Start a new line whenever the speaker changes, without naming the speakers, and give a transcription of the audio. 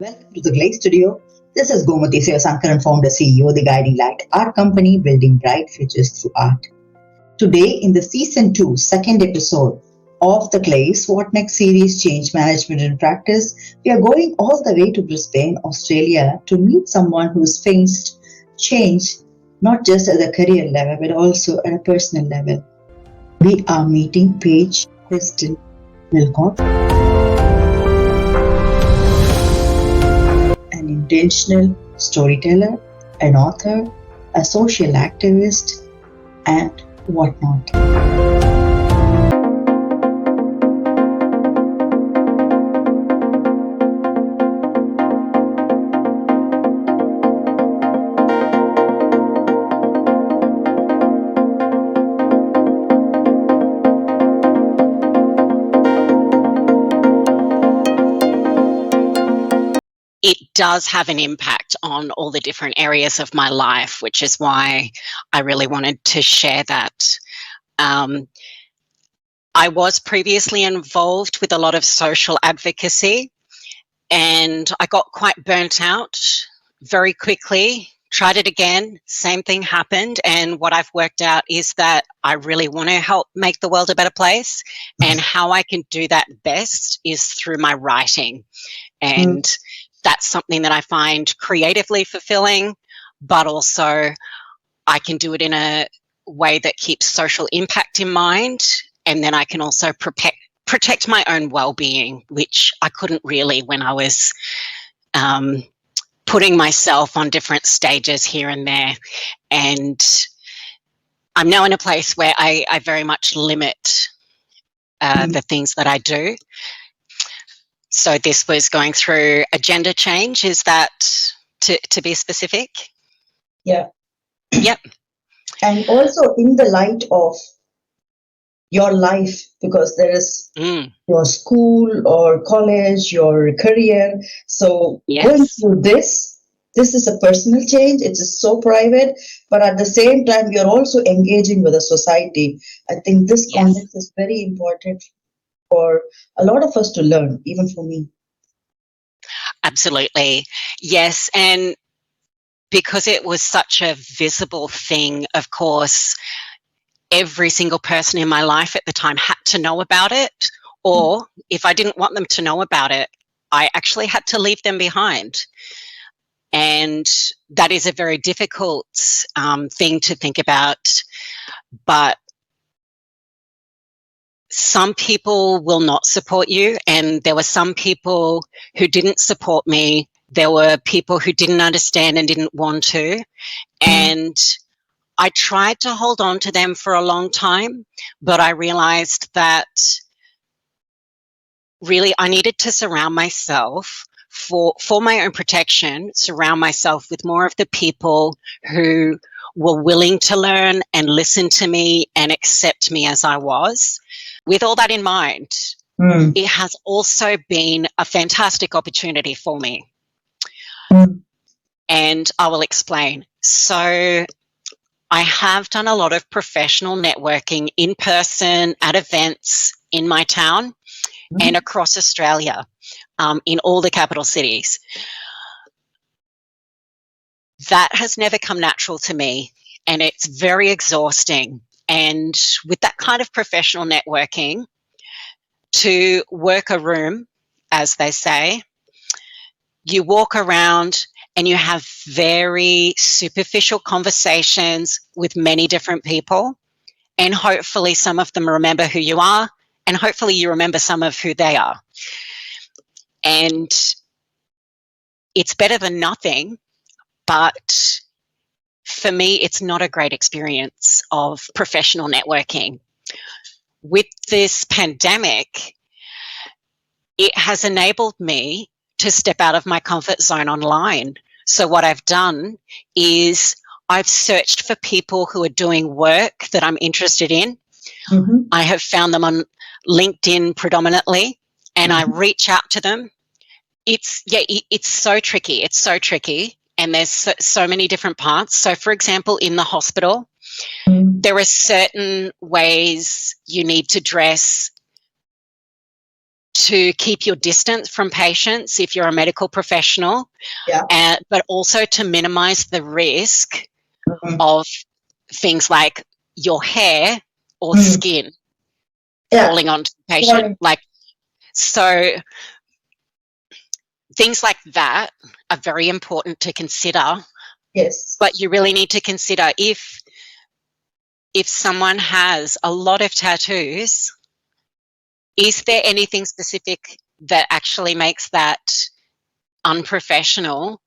Welcome to the GLAC studio. This is Gomathi, Sankaran, founder, CEO, the guiding light, art company building bright futures through art. Today, in the season 2, second episode of the GLAC's What Next series, Change Management in Practice, we are going all the way to Brisbane, Australia, to meet someone who's faced change not just at the career level but also at a personal level. We are meeting Paige, Krystal, Wilcox, an intentional storyteller, an author, a social activist, and whatnot.
It does have an impact on all the different areas of my life, which is why I really wanted to share that. I was previously involved with a lot of social advocacy, and I got quite burnt out very quickly. Tried it again, same thing happened, and what I've worked out is that I really want to help make the world a better place, and how I can do that best is through my writing. And that's something that I find creatively fulfilling, but also I can do it in a way that keeps social impact in mind, and then I can also protect my own well-being, which I couldn't really when I was putting myself on different stages here and there. And I'm now in a place where I very much limit the things that I do. So this was going through a gender change. Is that to be specific?
Yeah.
Yep.
And also in the light of your life, because there is your school or college, your career. So going through this is a personal change. It is so private, but at the same time, you're also engaging with the society. I think this context is very important for a lot of us to learn, even for me.
Absolutely. Yes. And because it was such a visible thing, of course, every single person in my life at the time had to know about it. Or if I didn't want them to know about it, I actually had to leave them behind. And that is a very difficult thing to think about. But some people will not support you, and there were some people who didn't support me. There were people who didn't understand and didn't want to, and I tried to hold on to them for a long time, but I realized that really I needed to surround myself for my own protection, surround myself with more of the people who were willing to learn and listen to me and accept me as I was. With all that in mind, it has also been a fantastic opportunity for me. And I will explain. So I have done a lot of professional networking in person at events in my town and across Australia, in all the capital cities. That has never come natural to me, and it's very exhausting. And with that kind of professional networking, to work a room, as they say, you walk around and you have very superficial conversations with many different people, and hopefully some of them remember who you are, and hopefully you remember some of who they are. And it's better than nothing, but for me, it's not a great experience of professional networking. With this pandemic, it has enabled me to step out of my comfort zone online. So what I've done is I've searched for people who are doing work that I'm interested in. I have found them on LinkedIn predominantly, and I reach out to them. It's so tricky. It's so tricky. And there's so many different parts. So for example, in the hospital, there are certain ways you need to dress to keep your distance from patients if you're a medical professional, but also to minimize the risk of things like your hair or skin falling onto the patient. So things like that are very important to consider.
Yes.
But you really need to consider if someone has a lot of tattoos, is there anything specific that actually makes that unprofessional